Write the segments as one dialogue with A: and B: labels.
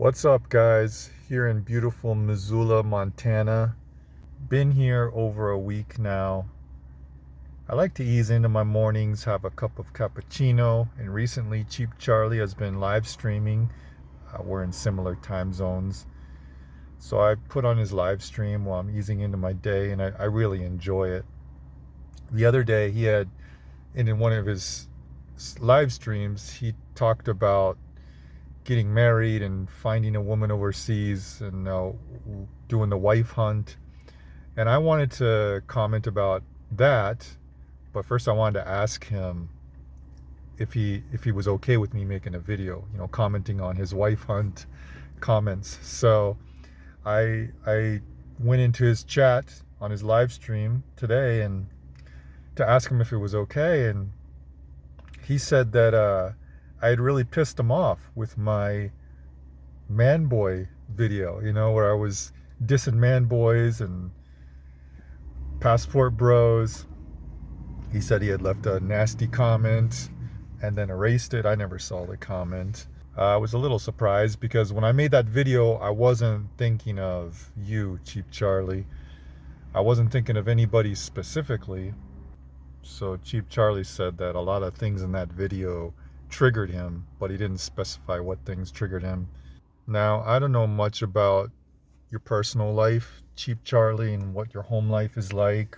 A: What's up, guys? Here in beautiful Missoula, Montana. Been here over a week now. I like to ease into my mornings, have a cup of cappuccino, and recently Cheap Charlie has been live streaming. We're in similar time zones. So I put on his live stream while I'm easing into my day, and I really enjoy it. The other day, he had, in one of his live streams, he talked about getting married and finding a woman overseas and doing the wife hunt. And I wanted to comment about that, but first I wanted to ask him if he was okay with me making a video, commenting on his wife hunt comments. So I went into his chat on his live stream today and to ask him if it was okay, and he said that I had really pissed him off with my man boy video, where I was dissing man boys and passport bros. He said he had left a nasty comment and then erased it. I never saw the comment. I was a little surprised because when I made that video, I wasn't thinking of you, Cheap Charlie. I wasn't thinking of anybody specifically. So Cheap Charlie said that a lot of things in that video triggered him, but he didn't specify what things triggered him. Now, I don't know much about your personal life, Cheap Charlie, and what your home life is like.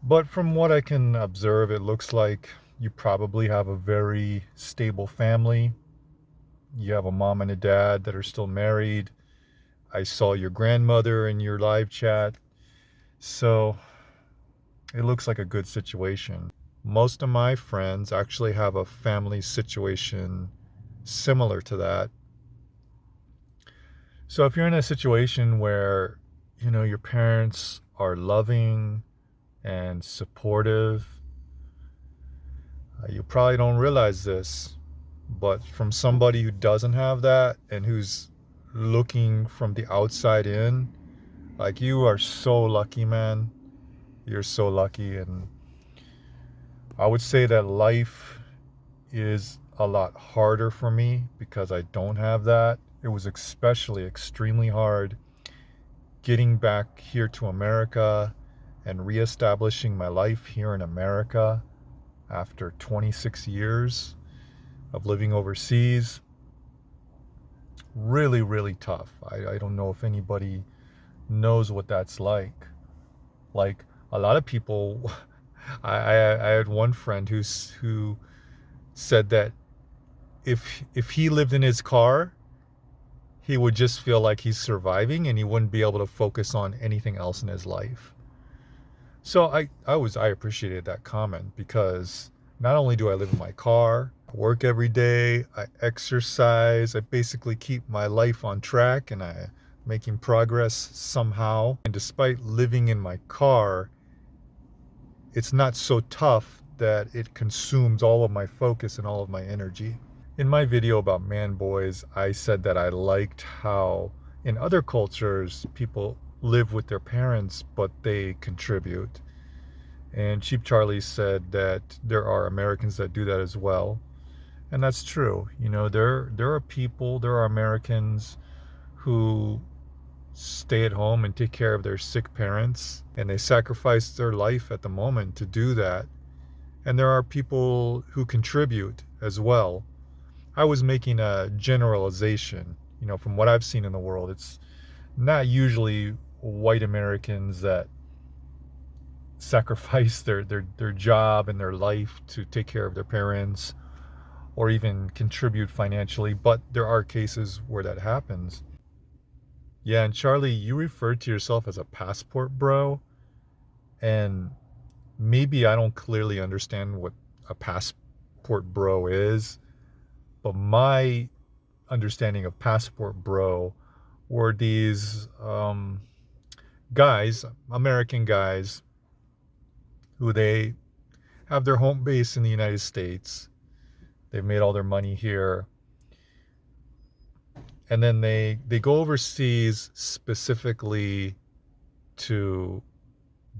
A: But from what I can observe, it looks like you probably have a very stable family. You have a mom and a dad that are still married. I saw your grandmother in your live chat. So it looks like a good situation. Most of my friends actually have a family situation similar to that. So if you're in a situation where, your parents are loving and supportive, you probably don't realize this, but from somebody who doesn't have that and who's looking from the outside in, like, you are so lucky, man. You're so lucky. And I would say that life is a lot harder for me because I don't have that. It was especially extremely hard getting back here to America and reestablishing my life here in America after 26 years of living overseas. Really, really tough. I don't know if anybody knows what that's like. Like, a lot of people, I had one friend who said that if he lived in his car, he would just feel like he's surviving and he wouldn't be able to focus on anything else in his life. So I appreciated that comment because not only do I live in my car, I work every day, I exercise, I basically keep my life on track and I making progress somehow. And despite living in my car, it's not so tough that it consumes all of my focus and all of my energy. In my video about man boys, I said that I liked how in other cultures people live with their parents, but they contribute. And Cheap Charlie said that there are Americans that do that as well. And that's true. There are people, there are Americans who stay at home and take care of their sick parents, and they sacrifice their life at the moment to do that. And there are people who contribute as well. I was making a generalization, from what I've seen in the world. It's not usually white Americans that sacrifice their job and their life to take care of their parents or even contribute financially, but there are cases where that happens. Yeah, and Charlie, you referred to yourself as a passport bro, and maybe I don't clearly understand what a passport bro is, but my understanding of passport bro were these guys, American guys, who they have their home base in the United States. They've made all their money here. And then they go overseas specifically to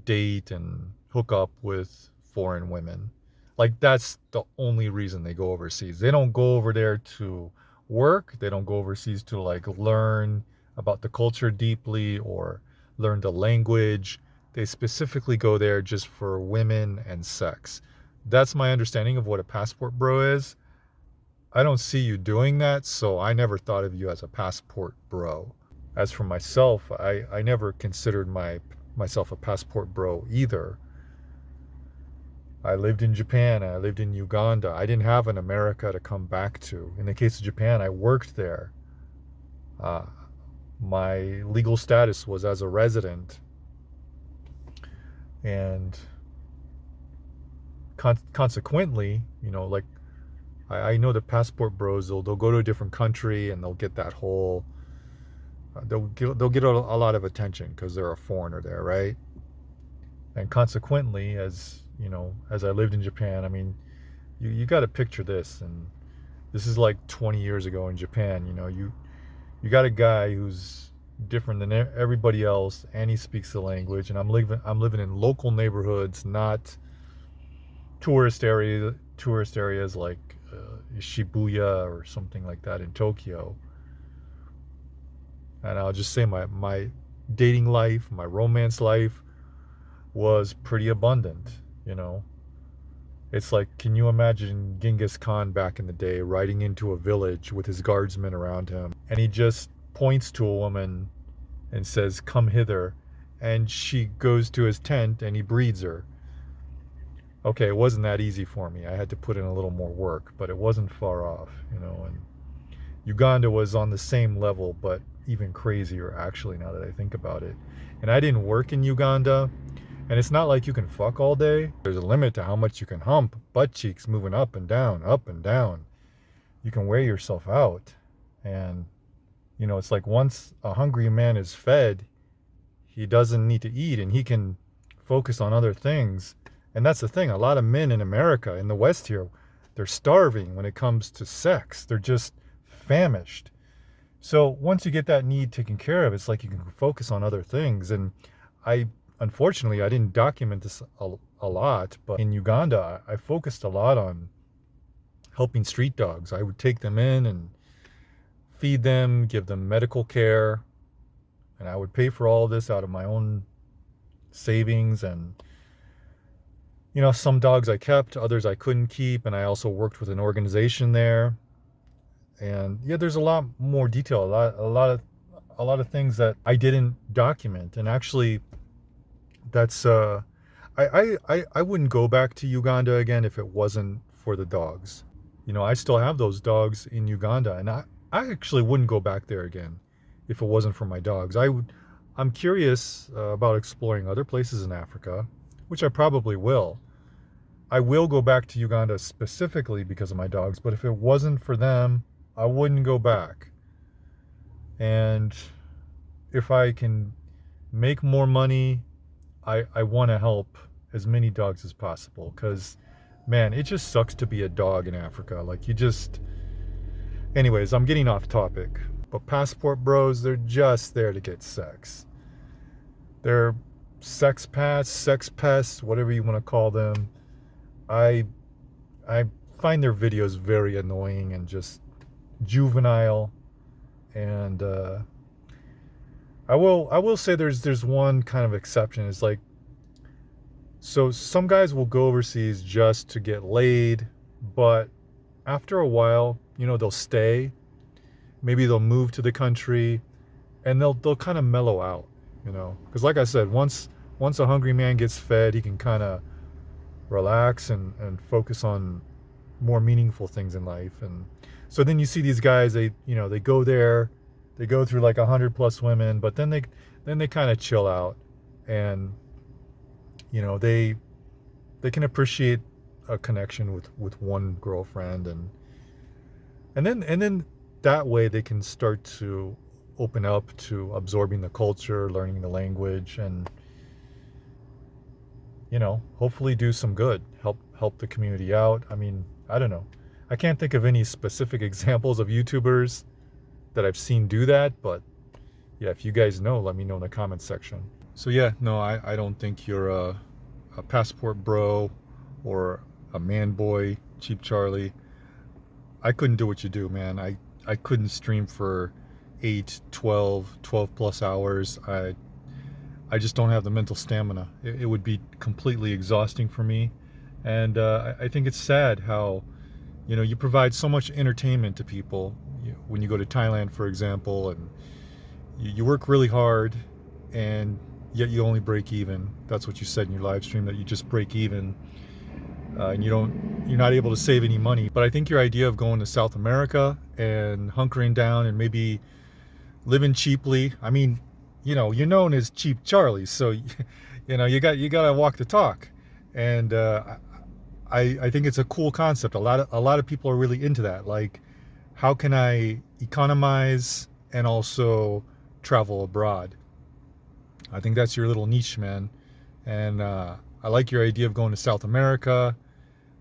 A: date and hook up with foreign women. Like, that's the only reason they go overseas. They don't go over there to work. They don't go overseas to like learn about the culture deeply or learn the language. They specifically go there just for women and sex. That's my understanding of what a passport bro is. I don't see you doing that, so I never thought of you as a passport bro. As for myself, I never considered myself a passport bro either. I lived in Japan, I lived in Uganda. I didn't have an America to come back to. In the case of Japan, I worked there. Uh, my legal status was as a resident. And consequently, like I know the passport bros, they'll go to a different country and they'll get that whole, they'll get a lot of attention because they're a foreigner there, right? And consequently, as I lived in Japan, I mean, you got to picture this, and this is like 20 years ago in Japan. You got a guy who's different than everybody else, and he speaks the language. And I'm living in local neighborhoods, not tourist areas like Shibuya or something like that in Tokyo. And I'll just say my dating life, my romance life was pretty abundant. It's like, can you imagine Genghis Khan back in the day riding into a village with his guardsmen around him, and he just points to a woman and says, "Come hither," and she goes to his tent and he breeds her. Okay, it wasn't that easy for me. I had to put in a little more work, but it wasn't far off, and Uganda was on the same level, but even crazier, actually, now that I think about it. And I didn't work in Uganda, and it's not like you can fuck all day. There's a limit to how much you can hump, butt cheeks moving up and down, up and down. You can wear yourself out. And, it's like once a hungry man is fed, he doesn't need to eat and he can focus on other things. And that's the thing. A lot of men in America, in the West here, they're starving when it comes to sex. They're just famished. So once you get that need taken care of, it's like you can focus on other things. And unfortunately, I didn't document this a lot, but in Uganda, I focused a lot on helping street dogs. I would take them in and feed them, give them medical care, and I would pay for all of this out of my own savings. And some dogs I kept, others I couldn't keep, and I also worked with an organization there. And yeah, there's a lot more detail, a lot of things that I didn't document. And actually, that's I wouldn't go back to Uganda again if it wasn't for the dogs. I still have those dogs in Uganda, and I actually wouldn't go back there again if it wasn't for my dogs. I'm curious about exploring other places in Africa, which I probably will. I will go back to Uganda specifically because of my dogs, but if it wasn't for them, I wouldn't go back. And if I can make more money, I want to help as many dogs as possible, because, man, it just sucks to be a dog in Africa. Like, anyways, I'm getting off topic. But passport bros, they're just there to get sex. They're sex pests, whatever you want to call them. I find their videos very annoying and just juvenile. And I will say there's one kind of exception. It's like, so some guys will go overseas just to get laid, but after a while, they'll stay. Maybe they'll move to the country, and they'll kind of mellow out, because like I said, once a hungry man gets fed, he can kind of relax and focus on more meaningful things in life. And so then you see these guys, they go there, they go through like 100+ women, but then they kind of chill out, and they can appreciate a connection with one girlfriend, and then that way they can start to open up to absorbing the culture, learning the language, and hopefully do some good, help the community out. I mean, I don't know. I can't think of any specific examples of YouTubers that I've seen do that, but yeah, if you guys know, let me know in the comments section. So yeah, no, I don't think you're a passport bro or a man boy, cheap Charlie. I couldn't do what you do, man. I couldn't stream for 8, 12 plus hours. I just don't have the mental stamina. It would be completely exhausting for me. And I think it's sad how, you provide so much entertainment to people when you go to Thailand, for example, and you work really hard, and yet you only break even. That's what you said in your live stream, that you just break even, and you're not able to save any money. But I think your idea of going to South America and hunkering down and maybe living cheaply. I mean, you're known as Cheap Charlie, so you got to walk the talk. And I think it's a cool concept. A lot of people are really into that. Like, how can I economize and also travel abroad? I think that's your little niche, man. And I like your idea of going to South America,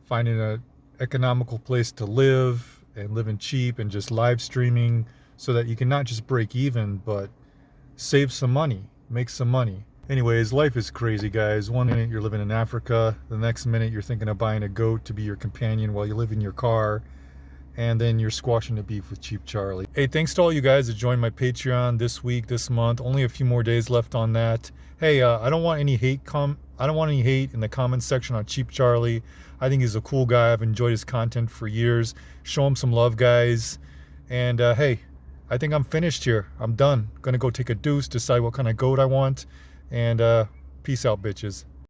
A: finding an economical place to live and living cheap and just live streaming so that you can not just break even, but save some money, make some money. Anyways, life is crazy, guys. One minute you're living in Africa, the next minute you're thinking of buying a goat to be your companion while you live in your car, and then you're squashing the beef with Cheap Charlie. Hey, thanks to all you guys that joined my Patreon this week, this month. Only a few more days left on that. Hey, I don't want any hate in the comments section on Cheap Charlie. I think he's a cool guy. I've enjoyed his content for years. Show him some love, guys. And hey, I think I'm finished here. I'm done. Gonna go take a deuce, decide what kind of goat I want, and peace out, bitches.